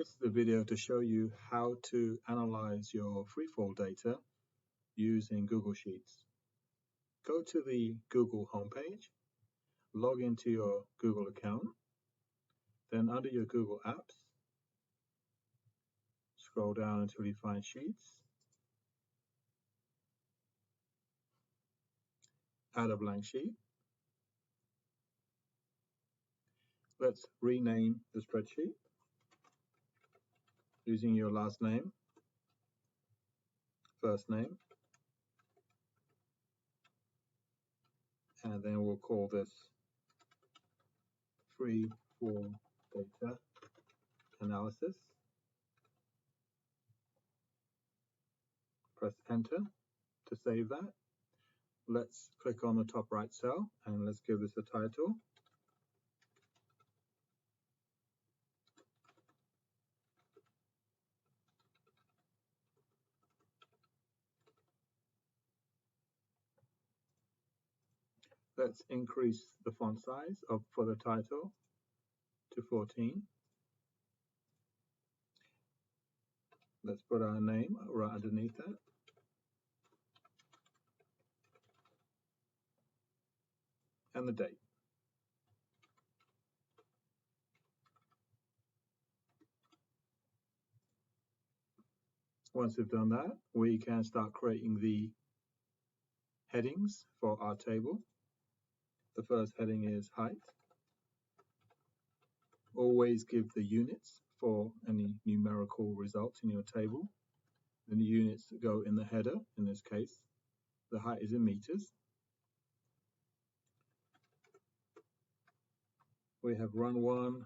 This is the video to show you how to analyze your freefall data using Google Sheets. Go to the Google homepage, log into your Google account, then under your Google Apps, scroll down until you find Sheets, add a blank sheet. Let's rename the spreadsheet using your last name, first name, and then we'll call this freefall data analysis. Press enter to save that. Let's click on the top right cell and let's give this a title. Let's increase the font size for the title to 14. Let's put our name right underneath that. And the date. Once we've done that, we can start creating the headings for our table. The first heading is height. Always give the units for any numerical results in your table. And the units that go in the header, in this case, the height is in meters. We have run 1,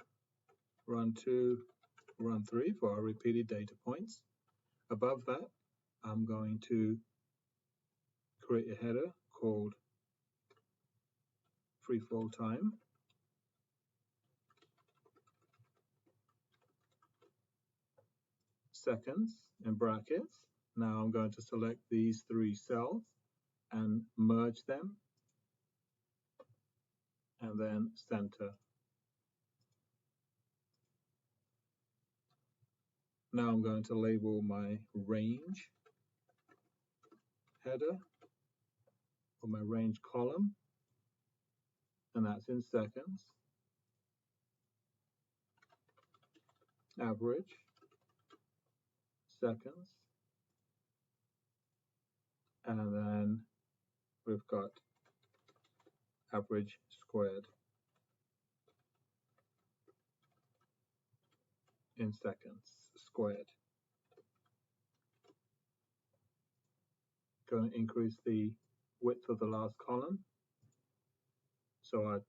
run 2, run 3 for our repeated data points. Above that, I'm going to create a header called freefall time. Seconds in brackets. Now I'm going to select these 3 cells and merge them and then center. Now I'm going to label my range header or my range column, and that's in seconds. Average, seconds, and then we've got average squared in seconds squared. Going to increase the width of the last column so our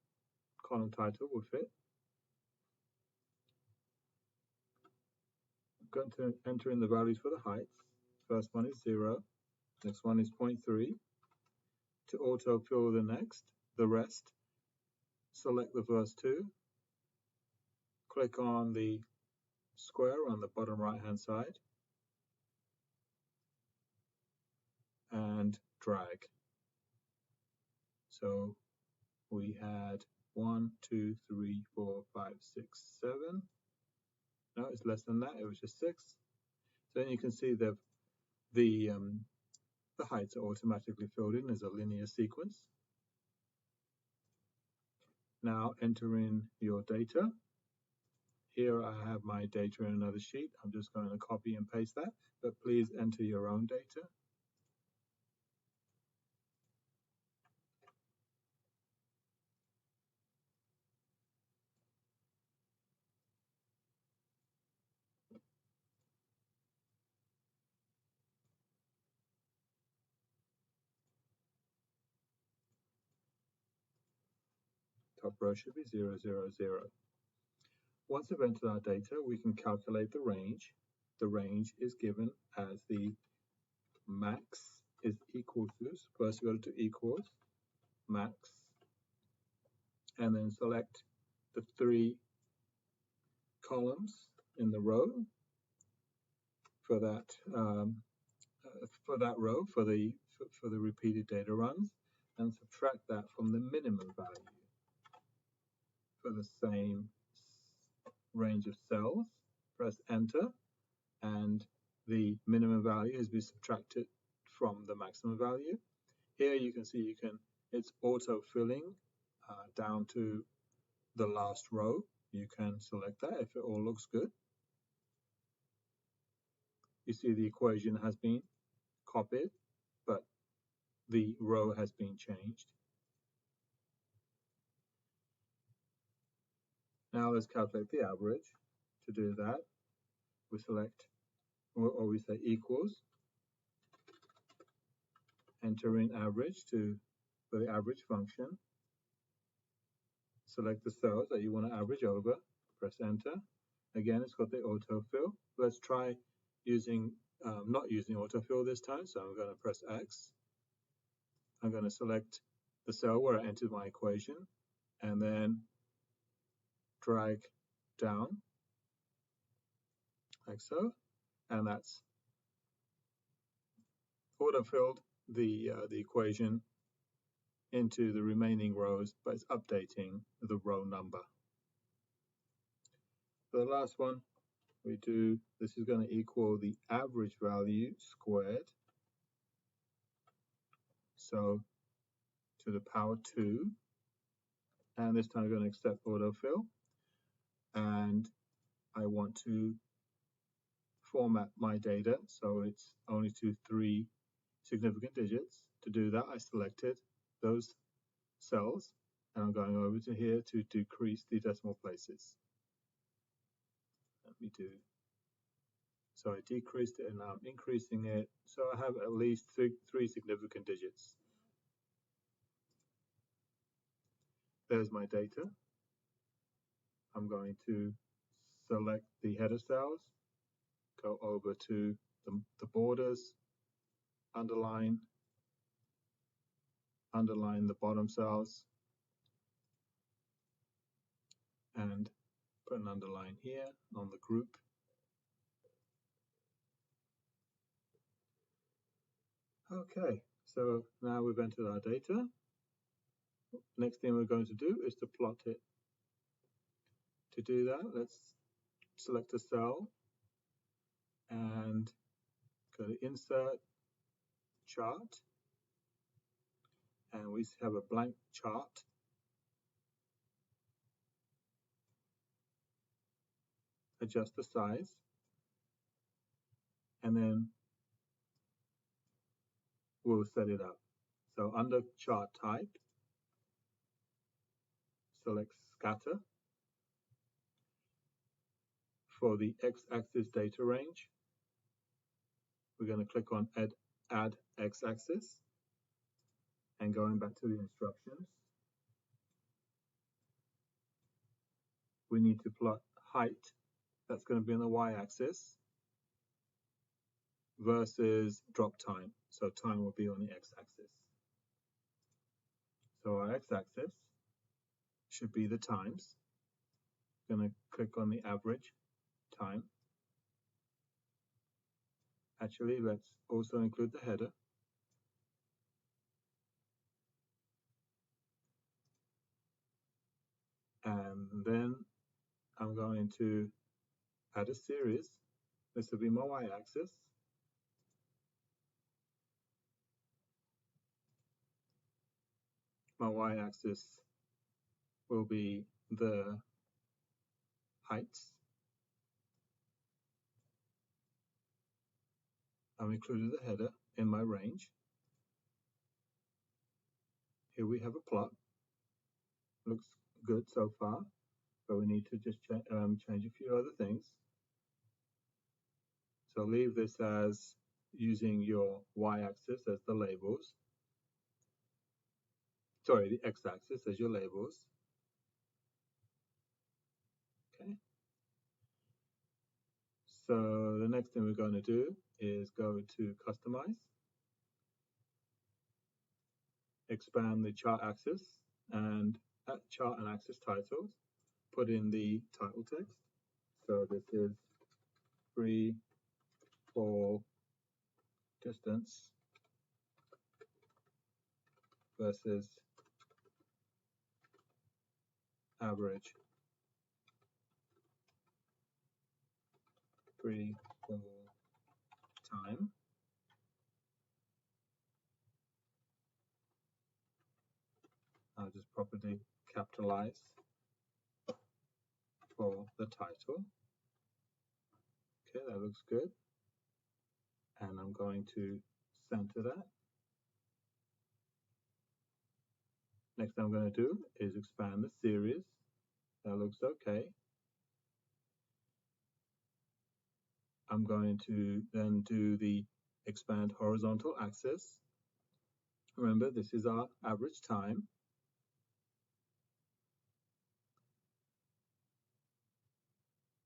column title will fit. I'm going to enter in the values for the heights. First one is 0, next one is 0.3. To auto-fill the rest, select the first 2, click on the square on the bottom right hand side, and drag. So we had 1, 2, 3, 4, 5, 6, 7. No, it's less than that. It was just 6. So then you can see that the heights are automatically filled in as a linear sequence. Now enter in your data. Here I have my data in another sheet. I'm just going to copy and paste that, but please enter your own data. Top row should be 0, 0, 0. Once we've entered our data, we can calculate the range. The range is given as the max is equal to, so first we go to equals, max, and then select the 3 columns in the row for that row for the repeated data runs, and subtract that from the minimum value for the same range of cells. Press enter, and the minimum value has been subtracted from the maximum value. Here you can see it's auto-filling down to the last row. You can select that if it all looks good. You see the equation has been copied, but the row has been changed. Now let's calculate the average. To do that, we select, or we say equals, enter in average for the average function. Select the cells that you want to average over, press enter. Again, it's got the autofill. Let's try not using autofill this time, so I'm going to press X. I'm going to select the cell where I entered my equation, and then drag down like so, and that's autofilled the equation into the remaining rows, but it's updating the row number. For the last one, this is going to equal the average value squared, so to the power 2, and this time I'm going to accept autofill, and I want to format my data so it's only to 3 significant digits. To do that, I selected those cells, and I'm going over to here to decrease the decimal places. So I decreased it, and now I'm increasing it, so I have at least 3 significant digits. There's my data. I'm going to select the header cells, go over to the borders, underline the bottom cells, and put an underline here on the group. Okay, so now we've entered our data. Next thing we're going to do is to plot it. To do that, let's select a cell and go to Insert, Chart, and we have a blank chart. Adjust the size, and then we'll set it up. So under Chart Type, select Scatter. For the X-axis data range, we're going to click on Add X-axis, and going back to the instructions, we need to plot height, that's going to be on the Y-axis, versus drop time, so time will be on the X-axis. So our X-axis should be the times. I'm going to click on the average time. Actually, let's also include the header. And then I'm going to add a series. This will be my Y-axis. My Y-axis will be the heights. I've included the header in my range. Here we have a plot. Looks good so far, but we need to just change a few other things. So leave this as using your Y-axis as the labels. Sorry, the X-axis as your labels. Okay. So the next thing we're going to do is go to Customize, expand the chart axis, and at chart and axis titles, put in the title text. So this is free fall distance versus average free fall time. I'll just properly capitalize for the title. Okay, that looks good. And I'm going to center that. Next thing I'm going to do is expand the series. That looks okay. I'm going to then do the expand horizontal axis. Remember, this is our average time.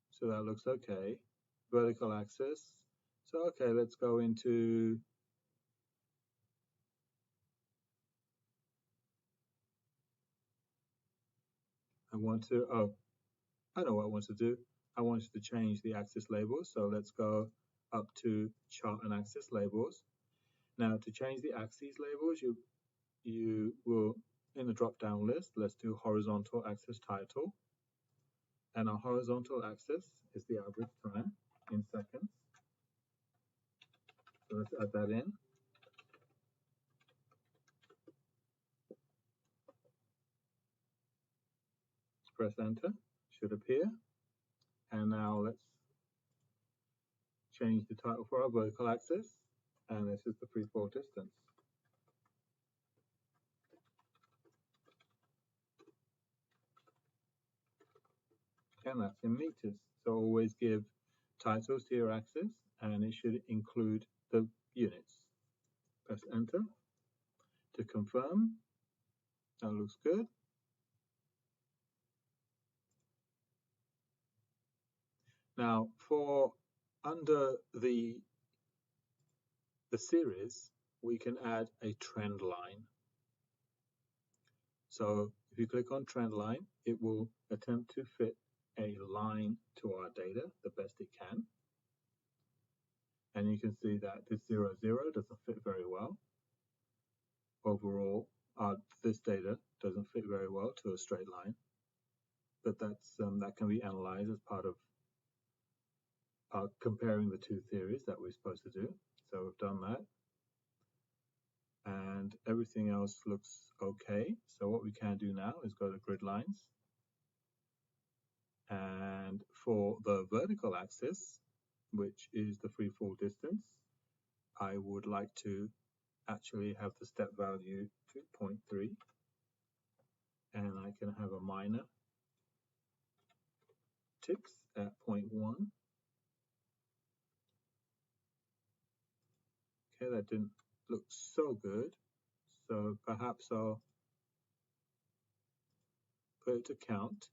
So that looks okay. Vertical axis. So okay, let's go into I know what I want to do. I want to change the axis labels. So let's go up to chart and axis labels. Now to change the axes labels, you will, in the drop down list, let's do horizontal axis title. And our horizontal axis is the average time in seconds. So let's add that in. Press enter, should appear. And now let's change the title for our vertical axis. And this is the free fall distance. And that's in meters. So always give titles to your axis, and it should include the units. Press enter to confirm. That looks good. Now for under the series, we can add a trend line. So if you click on trend line, it will attempt to fit a line to our data the best it can. And you can see that this 0, 0 doesn't fit very well. Overall, this data doesn't fit very well to a straight line. But that's that can be analyzed as part of comparing the two theories that we're supposed to do. So we've done that. And everything else looks okay. So what we can do now is go to grid lines. And for the vertical axis, which is the free fall distance, I would like to actually have the step value to 0.3. And I can have a minor ticks at 0.1. Okay, that didn't look so good. So perhaps I'll put it to count,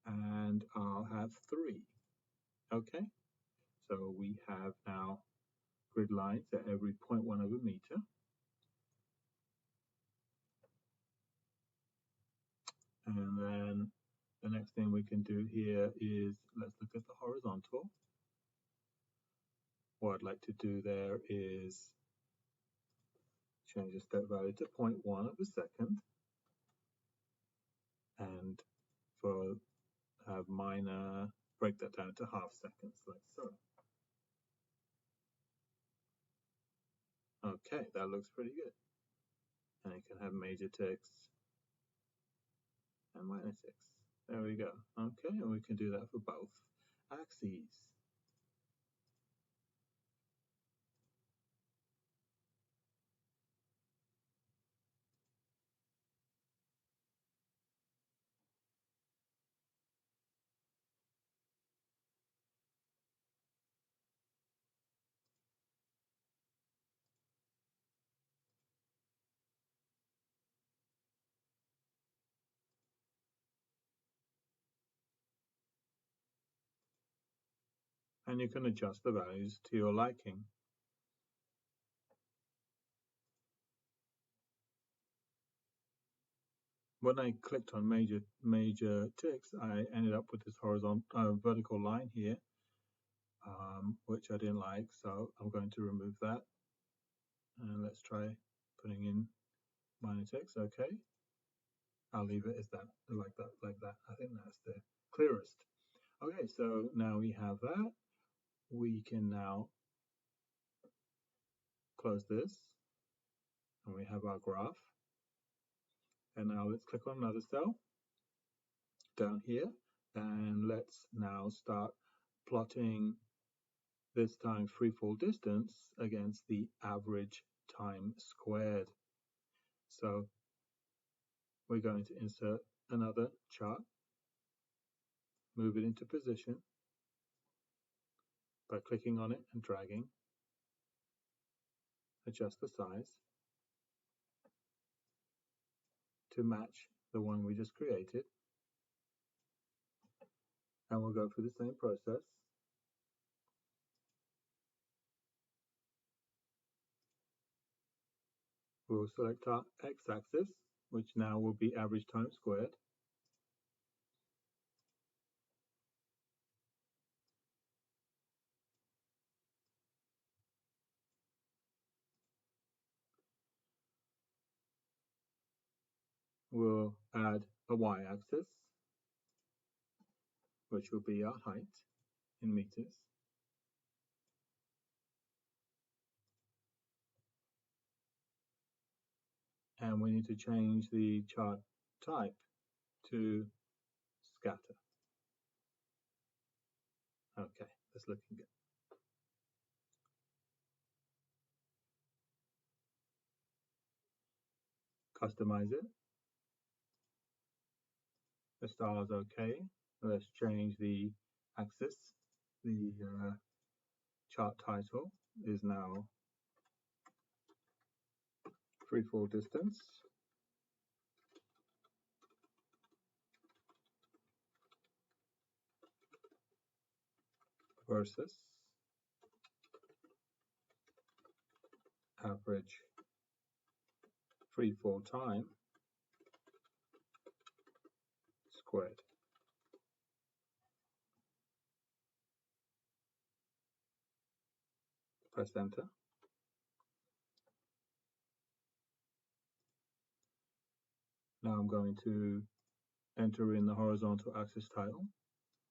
and I'll have 3. Okay, so we have now grid lines at every 0.1 of a meter. And then the next thing we can do here is let's look at the horizontal. What I'd like to do there is change the step value to 0.1 of a second, and for have minor, break that down to half seconds, like so. Okay, that looks pretty good. And you can have major ticks and minor ticks. There we go. Okay, and we can do that for both axes. And you can adjust the values to your liking. When I clicked on major ticks, I ended up with this horizontal vertical line here, which I didn't like, so I'm going to remove that. And let's try putting in minor ticks. Okay, I'll leave it as that, like that. I think that's the clearest. Okay, so now we have that. we can now close this, and we have our graph. And now let's click on another cell down here, and let's now start plotting this time freefall distance against the average time squared. So we're going to insert another chart, move it into position by clicking on it and dragging, adjust the size to match the one we just created, and we'll go through the same process. We'll select our x-axis, which now will be average time squared. We'll add a y-axis, which will be our height in meters. And we need to change the chart type to scatter. Okay, that's looking good. Customize it. The star is okay. Let's change the axis. The chart title is now freefall distance versus average freefall time squared. Press enter. Now I'm going to enter in the horizontal axis title.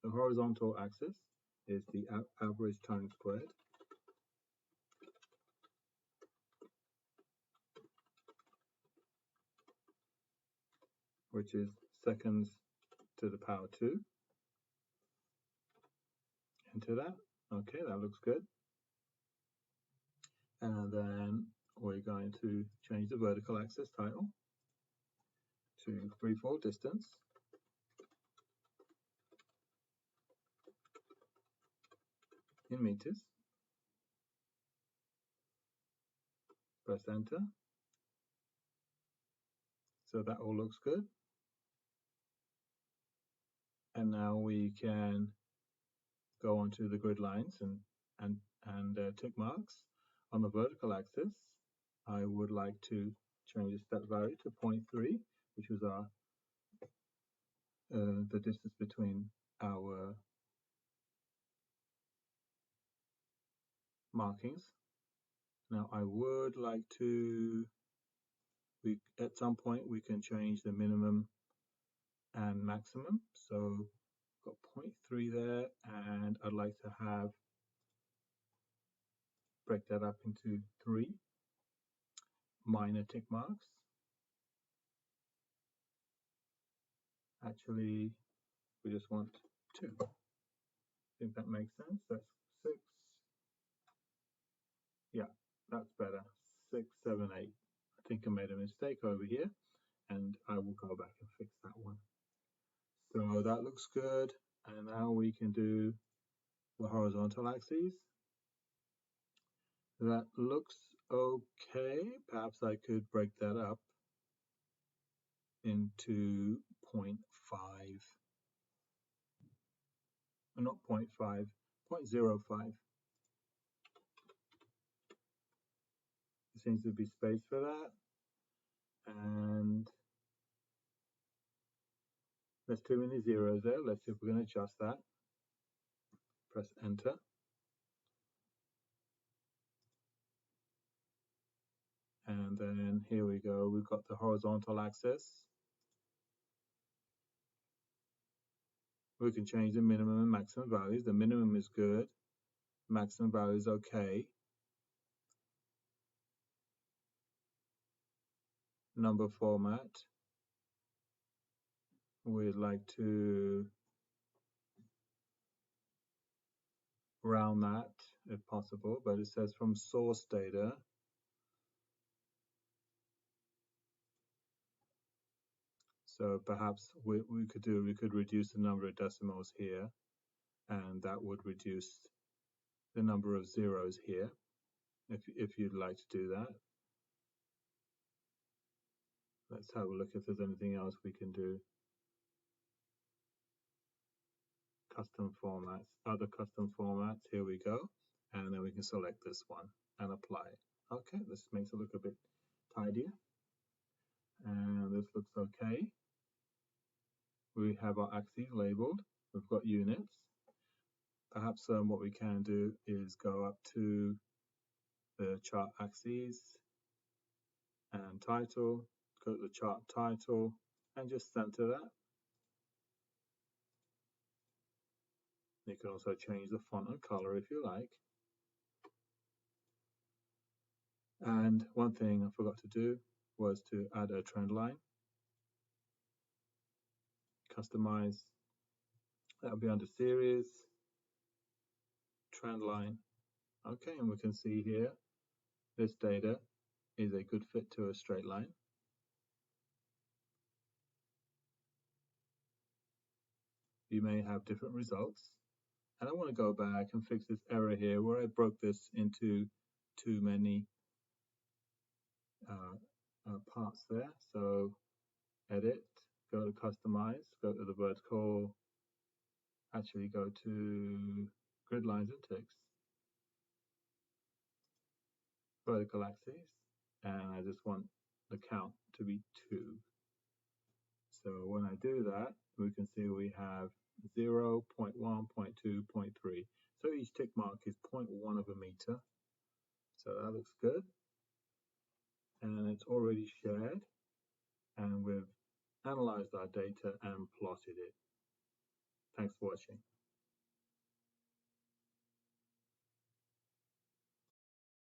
The horizontal axis is the average time squared, which is seconds to the power 2. Enter that. Okay, that looks good. And then we're going to change the vertical axis title to freefall distance. In meters. Press enter. So that all looks good. And now we can go onto the grid lines and tick marks. On the vertical axis, I would like to change the step value to 0.3, which was our the distance between our markings. Now I would like to, at some point we can change the minimum and maximum. So got 0.3 there, and I'd like to break that up into 3 minor tick marks. Actually, we just want 2. I think that makes sense. That's 6. Yeah, that's better. 6, 7, 8. I think I made a mistake over here, and I will go back and fix that one. So that looks good, and now we can do the horizontal axes. That looks okay. Perhaps I could break that up into 0.5, not 0.5, 0.05. There seems to be space for that. And there's too many zeros there. Let's see if we're going to adjust that. Press enter. And then here we go. We've got the horizontal axis. We can change the minimum and maximum values. The minimum is good. maximum value is okay. Number format, we'd like to round that if possible, but it says from source data. So perhaps we could reduce the number of decimals here, and that would reduce the number of zeros here, if you'd like to do that. Let's have a look if there's anything else we can do. Custom formats, other custom formats, here we go. And then we can select this one and apply it. Okay, this makes it look a bit tidier. And this looks okay. We have our axes labeled. We've got units. Perhaps what we can do is go up to the chart axes and title, go to the chart title and just center that. You can also change the font and color if you like. And one thing I forgot to do was to add a trend line. Customize. That will be under series, trend line. Okay, and we can see here this data is a good fit to a straight line. You may have different results. And I want to go back and fix this error here where I broke this into too many parts there. So edit, go to customize, go to the vertical, actually go to grid lines and ticks, vertical axis, and I just want the count to be 2. So when I do that, we can see we have 0, 0.1, 0.2, 0.3. So each tick mark is 0.1 of a meter. So that looks good. And it's already shared. And we've analyzed our data and plotted it. Thanks for watching.